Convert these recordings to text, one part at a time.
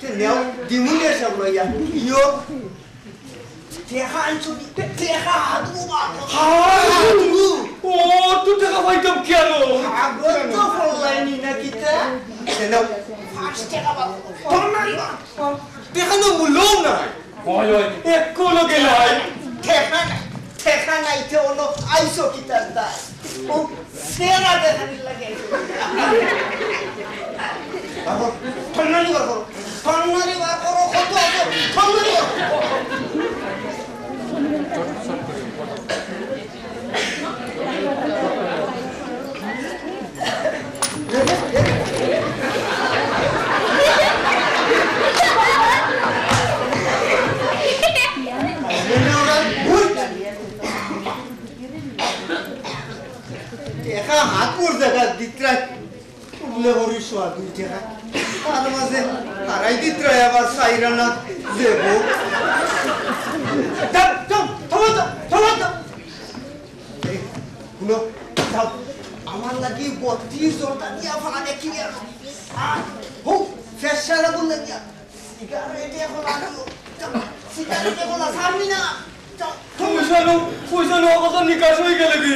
তে নেও দিমুনে সব লইয়া ইয়ো দেখা আনছুনি দেখা হাতু হাতু ও তুই টাকা পাইতাম কেন আগত তো ফলাইনি না কিতা নেও ফার্স্ট টাকা বাবা তোরনারি বা দেখা নো মুলো নাই ওই ওই একো লগে নাই দেখা নাই তে ওনো আইসো কিতা দা ও সেরা দেখানি লাগে বাবা তোরনারি বার করো কত আছে তোরনারি দেখা হাতপুর জায়গা দিত্রায় উঠলে হরি সোয়া দুই টাকা তার মাঝে তারাই দিত্রায় আবার সাইরানা দেব আমার লাগি 32 জনটা দিয়া ফালা দেখি হো ফেসারা বল লাগিয়া সিগারেট এখন আনো সিগারেট এখন সামনে না পয়সা কথা নিকাশ হয়ে গেলে কি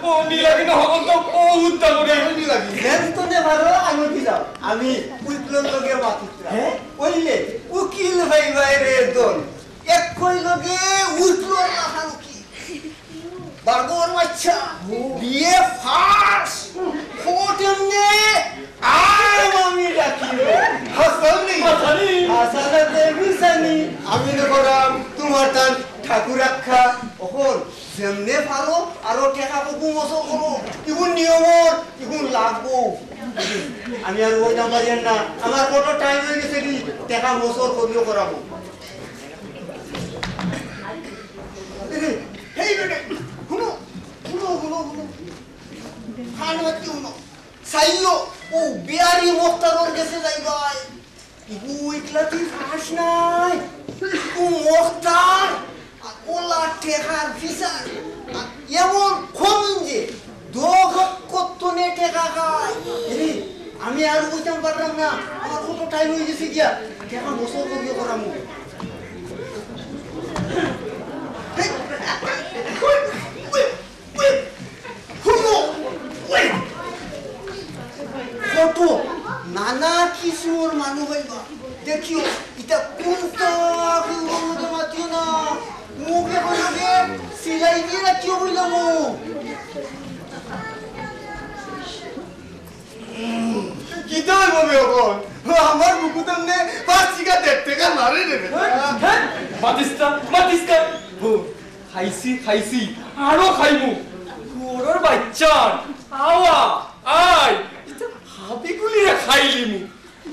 ও নিলাগি না হকন তো ও উত্তা করে নিলাগি তো নে ভালো আমি কি যাও আমি উইকলন লগে মাতিত্রা ওইলে উকিল ভাই ভাই রে দল এক কই লগে উইকলন রাখানো কি বারগর মাচ্ছা বিয়ে ফার্স্ট ফোটেমনে আমি ডাকি হাসানি হাসানা দেবী সানি আমি নগরাম তোমার টান ঠাকুর রাখা ওখন যেমনে পারো আরো টেকা বকু মসল করো ইগুন নিয়মর ইগুন লাগবো আমি আর ওই নাম্বার না আমার কত টাইম হয়ে গেছে কি টেকা মসল করিও করাবো হেই বেটে শুনো শুনো শুনো শুনো খানওয়াতি শুনো সাইও ও বিয়ারি মোখতারর গেছে যাইবাই ইগু ইকলাতি ফাঁস নাই ইগু মোখতার ওলা টেকার ফিসার এমন কমিন যে কতনে টেকা খায় আমি আর বুঝতাম পারলাম না আমার কত টাইম হয়ে গেছে গিয়া টেকা বছর করিয়ে করামু কত নানা কিশোর মানুষ হইবা দেখিও এটা কোনটা মধ্যে মাতিও না মুখে বলবে সিলাই দিয়ে রাখিও বললাম কিতা হইবে এখন আমার বুকুতাম নে 5 টাকা 1.5 টাকা মারে দেবে মাতিস্তা খাইছি আরো খাইমু তোর বাচ্চান আওয়া আয় হাবিগুলি রে খাইলিমু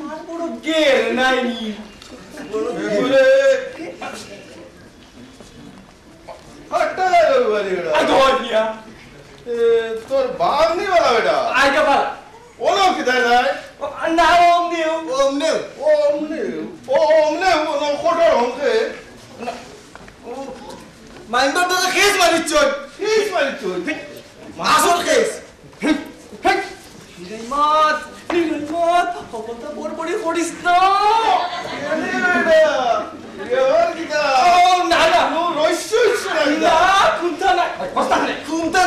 মার বড় গের নাইনি বলে হট্টা বাড়ি বেটা আগোয়া তোর বাপ নি বলা বেটা আইকা বাল ওলো কিদায় যায় না ওমনে ওনো খোটার হংকে মাইন্ডার তো কেস মারিছ আসল কেস নিরাইমাত হকতা বড়বড়ি করিস না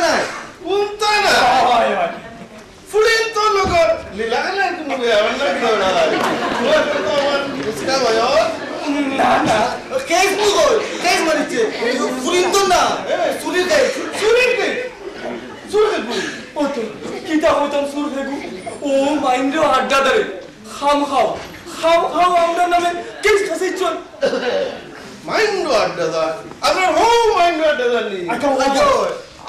না কুন্তা নাই ফুলিন তো লগর নিলাগলে তুমি বেয়ারনা কিদা তো আমার ইসকা ভাইও না কেস মারিছে ফুরিন তো না সুরির ও তো কিতা হইতাম সুর ফেগু ও মাইন্ডে আড্ডা ধরে খাম খাও আমরা নামে কেস খাসি চল মাইন্ড আড্ডা দা আপনার হো মাইন্ড আড্ডা দানি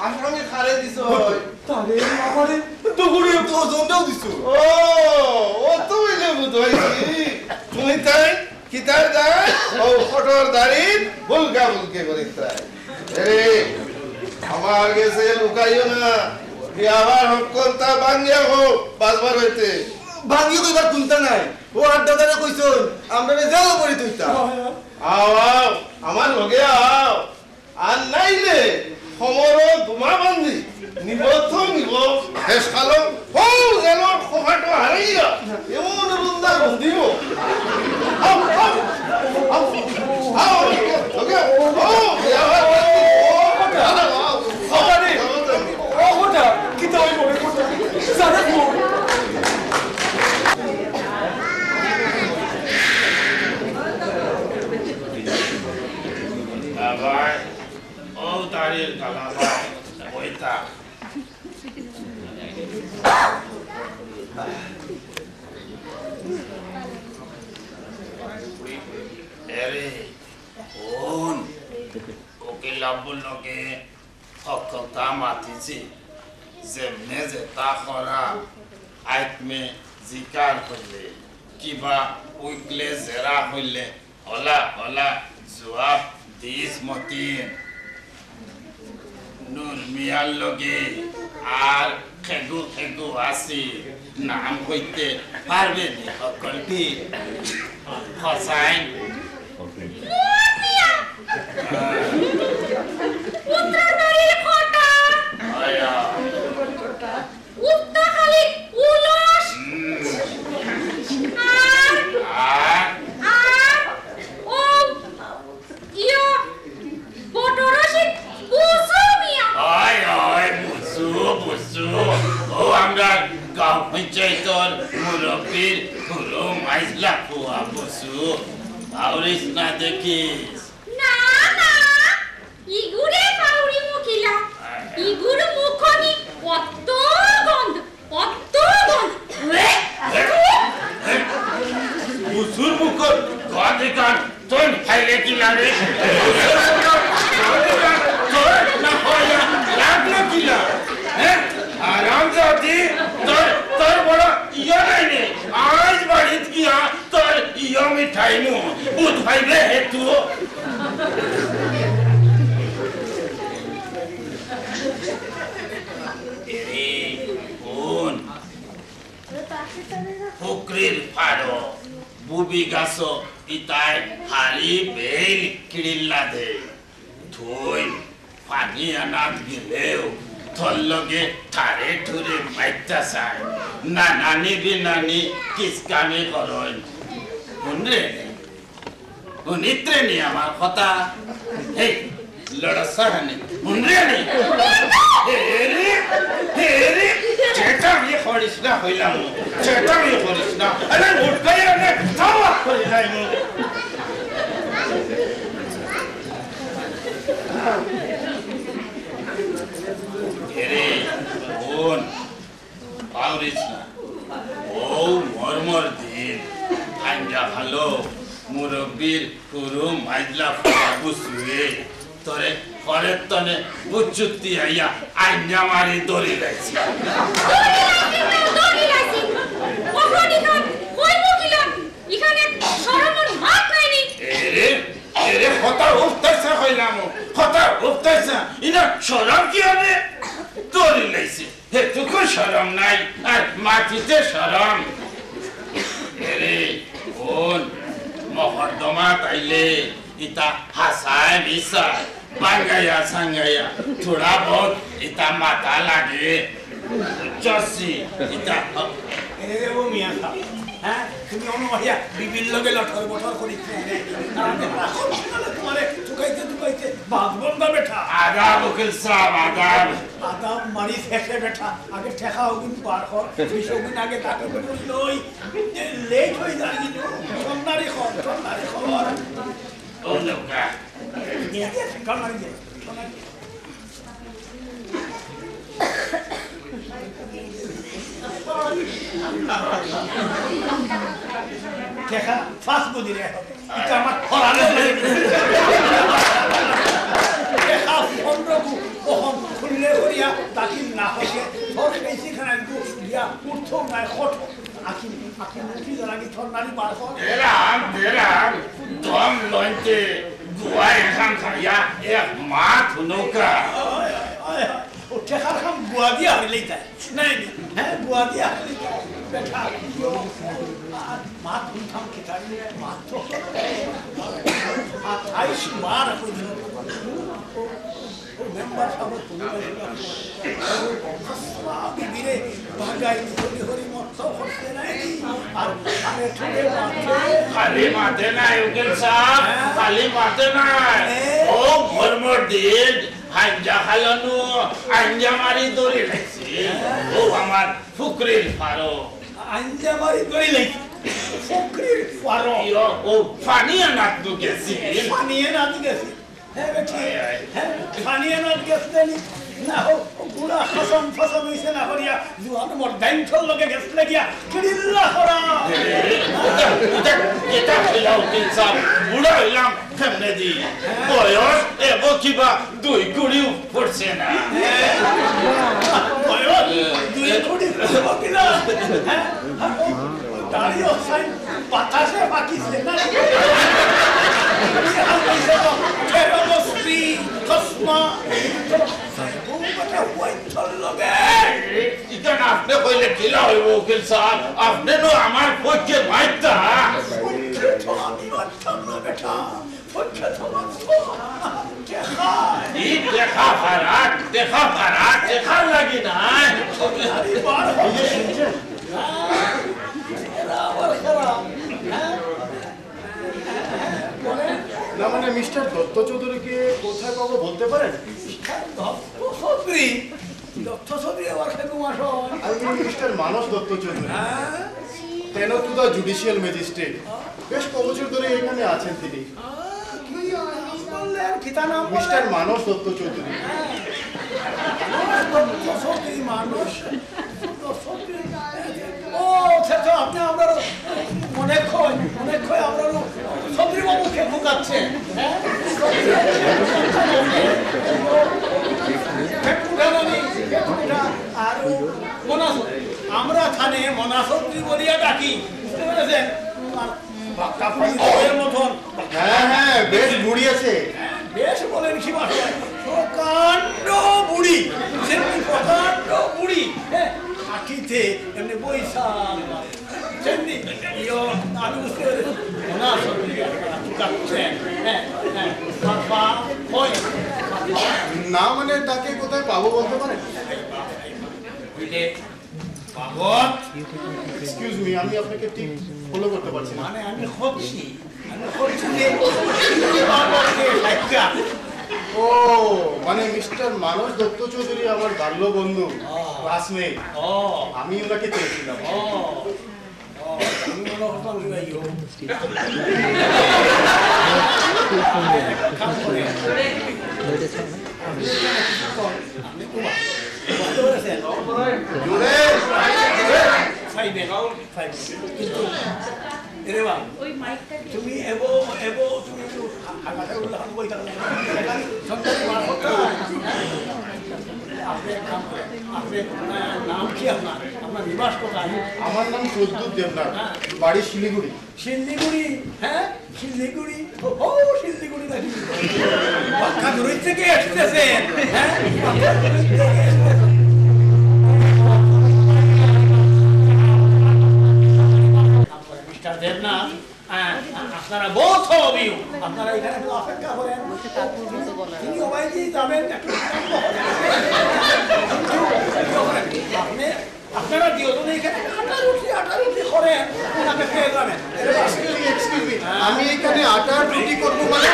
আশ্রমে খারে দিছো তারে আমারে তো গুড়ি তো জন্ডাও দিছো ও তো হইলে বুঝাইছি তুমি তাই কিতার দাই ও ফটোর দাড়ি বুলকে করিতাই এরে আমার গেছে লুকাইও না বিয়াবার হকলতা ভাঙ্গিয়া হোক বাজবার হইতে ভাঙিও কইবার কুন্তা নাই ও আড্ডা ধরে কইছন আমরা যাও পড়ি তুইতা আও আমার লগে আও আর নাইলে সমর দুমা বান্ধি নিব শেষ কালো ও যেন খোফাটো হারাইয়া এমন বন্ধা বন্ধিব Eri, on, oke labul loge, hokta matici, zemne zeta khora, ait me zikar hoile, kiba uikle zera hoile, hola, jawab dis motin. Nur miyal loge, ar khegu asi, naam hoite, parbe ni hokolti, hosain. Murnia! Putra dari kota! Aya. Utta kali ulos! Iya, bodoh Rashid, busuk Mia! Ay, busu. Oh, আমরা গাঁও পঞ্চায়েতর মুরব্বীর পুরো মাইজলা পোয়া বুসু আউরিস না দেখিস না, ইগুরে পাউরি মুখিলা, ইগুর মুখনি কত গন্ধ! বুসুর মুখ গদিকান তোর ফাইলে কি লাগে তোর না হইয়া লাগলো কি না হ্যাঁ আরাম জাতি তোর বড় ইয়া নাই রে আজ বাড়িত গিয়া তোর ইয়া মিঠাই নু বুধ ভাইবে হেতু এরে কোন ফুকরির ফাড়ো বুবি গাছো ইতাই হারি বেল কিড়িল্লা দে থই পানি আনাত গেলেও তোর লগে ঠারে ঠুরে মাইতা চাই নানানি বিনানি কিসকামি করন শুনরে শুনিত্রে নি আমার কথা হেই লড়সা হানি শুনরে নি হেরে চেটা আমি করিস না হইলাম চেটা আমি করিস না আরে উঠকাই আরে থাওয়া করে যাইম হেরে বোন পাউরিস না ও মরমর দিন আঞ্জা ভালো মুরব্বীর পুরো মাইজলা বাবু শুয়ে তোরে ঘরের তনে বুচ্চুতি আইয়া আঞ্জা মারি দড়ি লাগছি এরে কথা উঠতেছে হইলাম কথা উঠতেছে ইনা শরম কি হবে দড়ি লাগছি হেতুকু শরম নাই আর মাটিতে শরম এরে বোন মহর্দমা তাইলে ইতা হাসায় মিশায় বাঙ্গাইয়া সাঙ্গাইয়া থোড়া বহুত ইতা মাথা লাগে চসি ইতা এরে ও মিয়া হ্যাঁ তুমি অনুমাইয়া বিভিন্ন লোকে লটর বটর করিস তোমারে ঠুকাইতে বাদ বন্ধা বেটা আদাব উকিল সাহেব আদাব মারি ফেসে বেটা আগে ঠেকা ওগুন পার কর বিশগুন আগে তাকে লই লেট হয়ে যায় কিন্তু সন্ধ্যারে খবর ও লোকা ঠেকা ফার্স্ট বুঝিলে এটা আমার খরালে ঠেকা ফন্ডকু ওহম খুললে হরিয়া তাকি না হইছে সব বেশি খানা দিয়া উঠো নাই খট আকি মুখি লাগি ঠন্ডারি বার কর দেরাম দম লইতে গুয়াই খান খাইয়া এক মা থুনুকা ও ঠেকার খাম বুয়া দিয়া হইলেই তাই নাই হ্যাঁ বুয়া দিয়া হইলেই বেটা মা তুমি খাম খেতাই মা তো আইস মার কইল ও মেম্বার সাহেব তুমি বিবিরে ভাগাই হরি মত করতে নাই আর আমি ঠকে খালি মাথে নাই উকিল সাহেব খালি মাথে নাই ও মরমর দিন আঞ্জা খালানো আঞ্জা মারি দড়ি লাগছে ও আমার ফুকরির ফারো আঞ্জা মারি দড়ি লাগছে ফুকরির ফারো ও ফানিয়া নাত গেছি ফানিয়া নাত গেছি হ্যাঁ বেটি হ্যাঁ ফানিয়া নাত গেছি না পুরা খসম ফসম হইছে না করিয়া জুয়ান মোর দাইনঠল লগে গেছলে গিয়া কিরিল্লা করা এটা হইলা উকিল সাহেব বুড়া হইলাম কেমনে দি বয়স এগো কিবা 2 কুড়িও পড়ছে না বয়স 2 কোটি কিনা দাঁড়িয়ে সাইন বাতাসে বাকিছে না Terroristry, Cosma, ইতান আপনি কইলে কিলা হইব উকিল সাহেব আপনি নো আমার পক্ষে মাইতা দেখা ফারাক দেখার লাগি না না মানে মিস্টার দত্ত চৌধুরীকে কোথায় পাবো বলতে পারেন? আমি মিস্টার মানস দত্ত চৌধুরী, তেন টু দ্য জুডিশিয়াল ম্যাজিস্ট্রেট। বেশ কবছর ধরে এখানে আছেন তিনি। মিস্টার মানস দত্ত চৌধুরী। আপনি আপনার অনেক আপনার ছত্রীবাবুকে ঢুকাচ্ছেন আর আমরা খানে মনাসত্রী বলিয়া ডাকি, বুঝতে পেরেছেন? মতন হ্যাঁ বেশ বুড়ি আছে। বেশ বলেন কি ভাষায় প্রকাণ্ড বুড়ি, প্রকাণ্ড বুড়ি। হ্যাঁ আখিতে এমনি বৈশাখ সেমনি আমি বুঝতে পেরেছি মনাসত্রী ঢুকাচ্ছেন। হ্যাঁ হ্যাঁ না মানে তাকে কোথায় পাবো বলতে পারেন? এক্সকিউজ মি, আমি আপনাকে ঠিক ফলো করতে পারছি না। মানে আমি হচ্ছি ও মানে মিস্টার মানস দত্ত চৌধুরী আমার বাল্য বন্ধু, ক্লাসমেট। আমি ওনাকে চেয়েছিলাম। তুমি নাম কি আপনার নিবাস কোথায়? আমার নাম প্রদ্যুৎ দেবনাথ, বাড়ি শিলিগুড়ি। শিলিগুড়ি? হ্যাঁ শিলিগুড়ি, ও শিলিগুড়ি নাকি? বাক্কাদুরি থেকে এসেছেন? হ্যাঁ মিস্টার দেবনাথ, আপনারা বোধ হবিও আপনারা এখানে একটু অপেক্ষা করেন, তিনি অবাইজি যাবেন। আপনারা দুজনে এখানে আটারুটি করেন, ওনাকে পেয়ে যাবেন। আমি এখানে আটার রুটি করবো মানে?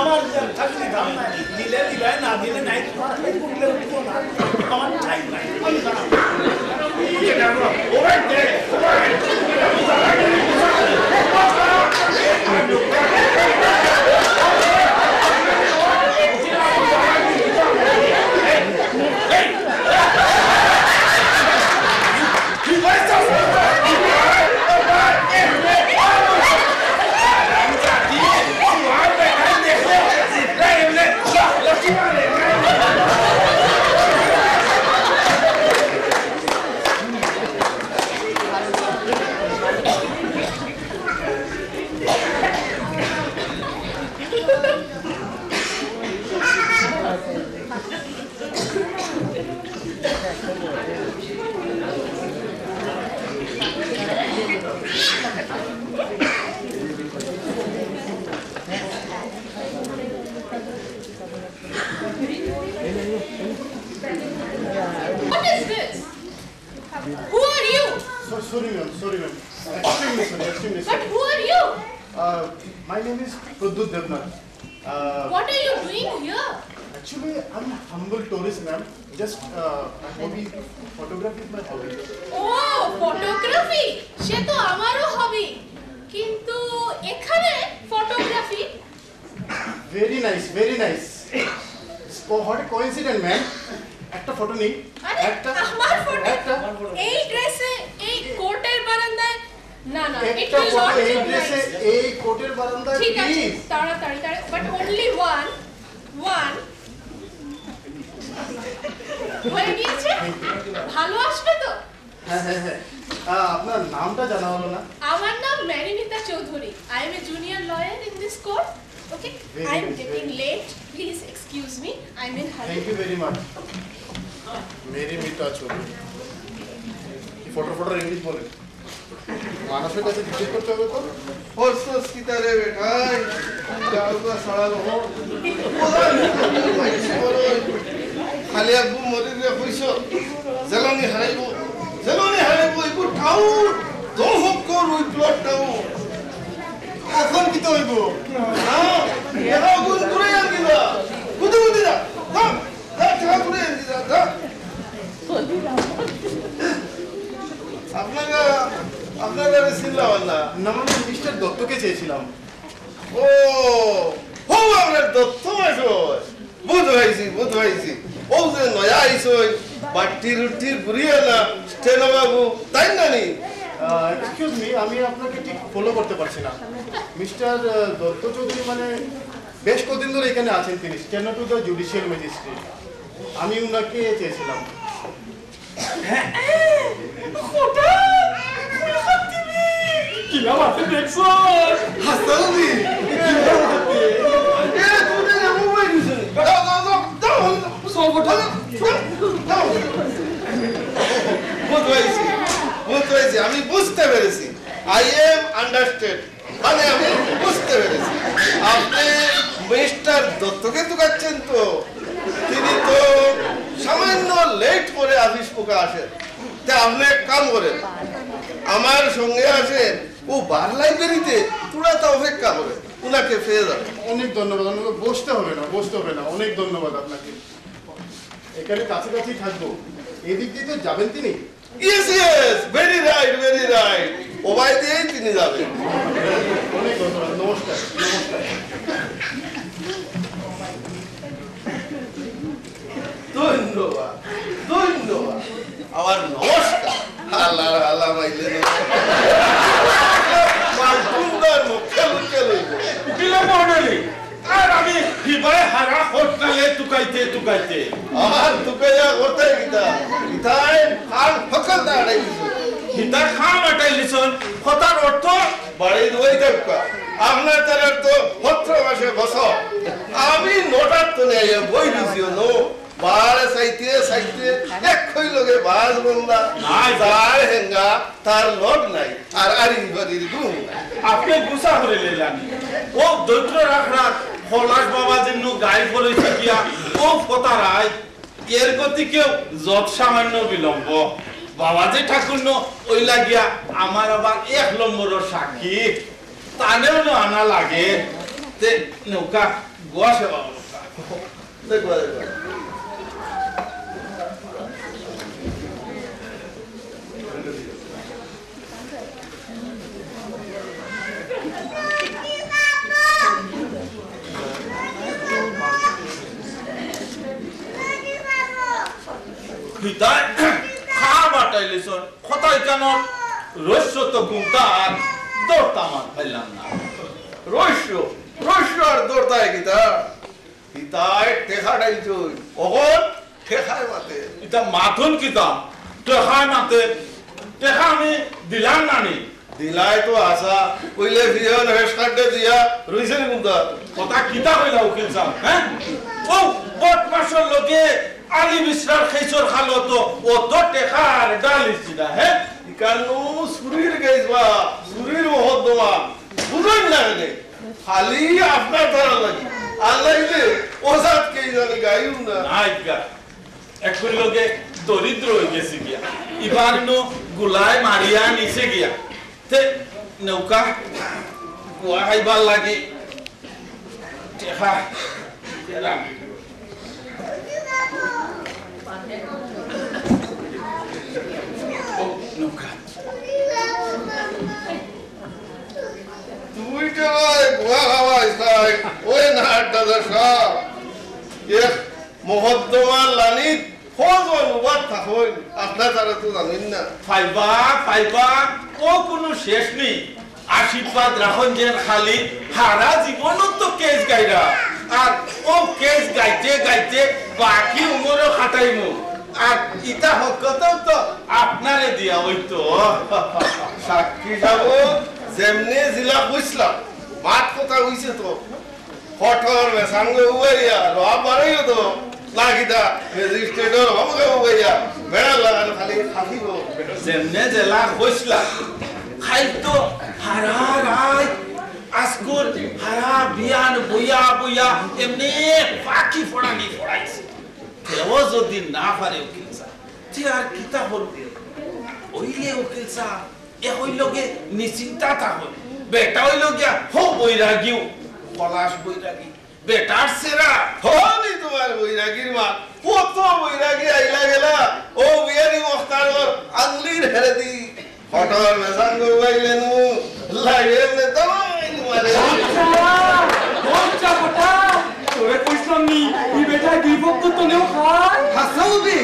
আমার থাকলে দাম নাই, দিলে দিলে না দিলে নাই, আমার টাইম নাই। আমি জানাবো Who are you? Sorry ma'am, sorry ma'am. Extremely But sorry. who are you? My name is Pradyut Devnath. What are you doing here? Actually, I'm a humble tourist, ma'am. Just my hobby, photography is my hobby. Oh, photography. সে তো আমারও হবি। কিন্তু এখানে photography? Very nice, very nice. Oh, what a coincidence, ma'am. একটা photo নেই। আরে আমার photo এই ড্রেসে এই কোটের বারান্দায় না না it একটা will ফটো not এই look ড্রেসে nice. এই কোটের বারান্দায় ঠিক আছে প্লিজ। তাড়াতাড়ি বাট only one হয়ে গিয়েছে ভালো আসবে তো হ্যাঁ হ্যাঁ হ্যাঁ আপনার নামটা জানা হলো না আমার নাম মেরিনিতা Chowdhury I am a junior lawyer in this court okay Very I am nice, getting very late please excuse me I am in hurry thank you very much মেরি মিতা চৌধুরী কি ফটো ইংলিশ বলে মানুষের কাছে জিজ্ঞেস করতে হবে তো ফোর্সস কিতারে বেটাই গাউয়া সাড়ালো খালি আবু মরিরে কইছো জেলনি হারাইবো ইবু টাউ দহক কর উই প্লট টাউ এখন কি তো হইবো হ্যাঁ এরা গুন করে আনদিলা কুদু দিরা দাম টাকা করে আনদিলা দাম আপনারা চিনলাম না না মানে মিস্টার দত্তকে চেয়েছিলাম ও হো আমরা দত্ত আসো বুঝ হইছি ও যে নয়া আইসই বাটি রুটির বুড়িয়া না স্টেনো বাবু তাই না নি এক্সকিউজ মি আমি আপনাকে ঠিক ফলো করতে পারছি না মিস্টার দত্ত চৌধুরী মানে বেশ কদিন ধরে এখানে আছেন তিনি steno to the judicial magistrate আমি উনাকে চেয়েছিলাম কি আমাকে দেখছো হাসাউদি এ তুই না মোবাইল দিছিস দাও সবটা বুঝতে পেরেছি আমি বুঝতে পেরেছি আই এম আন্ডারস্ট্যান্ড মানে আমি বুঝতে পেরেছি আপনি মিস্টার দত্তকে তুকাচ্ছেন তো তিনি তো সামান্য লেট করে আফিস পোকা আসেন তা আপনি এক কাম করেন আমার সঙ্গে আসেন ও বার লাইব্রেরিতে পুরা তা অপেক্ষা করেন উনাকে ফেরে যাবেন অনেক ধন্যবাদ আপনাকে বসতে হবে না অনেক ধন্যবাদ আপনাকে এখানে কাছাকাছি থাকবো এদিক দিয়ে তো যাবেন তিনি ইয়েস ভেরি রাইট ওবাই দিয়েই তিনি যাবেন অনেক ধন্যবাদ নমস্কার ধন্যবাদ আমার নমস্কার আল্লাহ মাইলে সুন্দর মুখে লুকে লইব কিলো মডেলি আর আমি হিবাই হারা হোটলে তুকাইতে আর তুকাইয়া করতে গিতাই আর ফকল দাঁড়াই দিছো হিতা খাম আটাইলিছন কথার অর্থ বাড়ি দুই টাকা আপনার তার তো পত্র মাসে বস আমি নোটার তো নেই বই দিছিও নো বারে সাইতে একই লগে বাজ বন্ধা নাই যার হেঙ্গা তার লোক নাই আর আরি বাড়ির ঘুম আপনি গুসা করে লেলাম ও দৈত্র রাখরা ফলাস বাবা যেন গাই করেছে গিয়া ও ফতারাই এর গতি কেউ যত সামান্য বিলম্ব বাবাজি ঠাকুর ওই লাগিয়া আমার আবার 1 নম্বরের সাক্ষী তানেও আনা লাগে তে নৌকা গোয়া সেবা দেখো হিতায় খাম আটাইলিছন কথাই কেন রস্য তো গুমটা আর দৌড়তা আমার পাইলাম না রস্য আর দৌড়তায় গীতায় টেকা ডাইছই অগন ঠেকায় মাতে এটা মাথুন কিতা টেকায় মাতে টেকা আমি দিলাম নানি দিলাই তো আসা কইলে ভিয়ন হেস্টারডে দিয়া রইছেন গুমটা কথা কিতা কইলা উকিল সাহেব হ্যাঁ ও বদমাশের লগে আলি মিশ্রার খেসর খালো তো ও তো টেকার ডালিছি না হ্যাঁ ইকানো সুরির গাইজবা সুরির মহদ্দমা বুঝেন না রে খালি আপনার ধরা লাগি আল্লাহ ইলে ওজাত কে জানি গাইউন না নাইকা একই লগে দরিদ্র হয়ে গেছে গিয়া ইবার নো গুলাই মারিয়া নিছে গিয়া তে নৌকা কুয়া খাইবার লাগে টেকা এরাম ও নৌকা তুই তো কুয়া খাওয়াইস নাই ওই না দাদা সাহ এক মহদ্দমার লানিত ফজ অনুবাদ থাকুন আপনার তারা তো জানেন না ফাইবা ও কোনো শেষ নেই আশীর্বাদ রাখুন যে খালি সারা জীবনও তো কেস গাইরা আর ও কেস গাইতে গাইতে বাকি উমরও খাটাইমু আর ইটা হকতেও তো আপনারে দিয়া হইতো সাক্ষী যাব যেমনি জিলা বুঝলাম মাত কথা হইছে তো কঠোর মেসাঙ্গ উবাইয়া রব বাড়াইও তো লাগিদা রেজিস্ট্রেটর আমাকে উবাইয়া বেড়া লাগানো খালি থাকিব যেমনে জেলা হইছলা খাইতো হারা রাই আজকুর হারা বিয়ান বইয়া বইয়া এমনি পাখি ফড়ানি ফড়াইছে কেউ যদি না পারে উকিল সাহেব তে আর কিতা হল ওইলে উকিল সাহেব এ হইলগে নিশ্চিন্তা থাকুন বেটা হইল গিয়া হো বৈরাগীও পলাশ বৈরাগী বেটার সেরা হলি তোমার বৈরাগীর মা কত বৈরাগী আইলা গেলা ও বিয়ানি মস্তার আংলির হেরে দি হঠাৎ মেসাঙ্গ বাইলেনু লাইলে নে তাই মারে আচ্ছা বটা তোরে কইছলাম নি ই বেটা গিবক তো নেও খায় হাসাও বে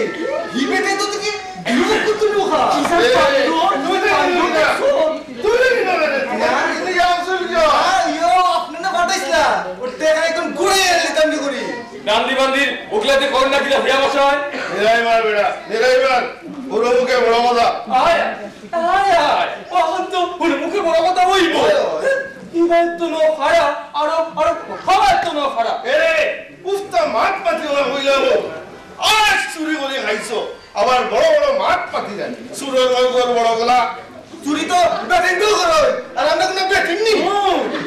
হি বেটে তো তুই গিবক তো নেও খা কিসা পালো তুই না রে यार इने আসল কি ইয়ো আপনি না বাটাইছলা ওর টাকা একদম গুড়ে লিতাম নি করি গান্ধী বান্দির ওগলাতে কর না কিলা হইয়া বসায় নিরাই মার বেটা নিরাই মার পুরো মুখে বড় কথা আয় আয় আয় ওহন তো পুরো মুখে বড় কথা হইব ইবাই তো নো খাড়া আর খাবার তো নো খাড়া এরে উস্তা মাত পাতি ওরা হইলাম আজ চুরি করে খাইছো আবার বড় বড় মাত পাতি যায় সুরের গর বড় গলা চুরি তো ব্যাটিং তো করো আর আমরা কোনো ব্যাটিং নি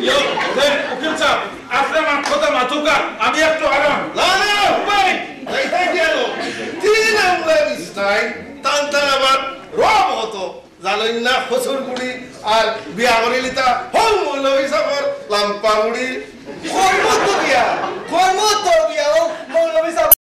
ইয়ো দেন উকিল সাহেব আপনার মাত কথা মাথুকা আমি একটু আরাম না না ভাই তাই গেল তিন আমরা বিস্তাই টান টান আবার রব হতো জানেন না ফসুর গুড়ি আর বিয়া করে লিতা হল মৌলভী সাগর লাম্পা গুড়ি কর্ম তো দিয়া কর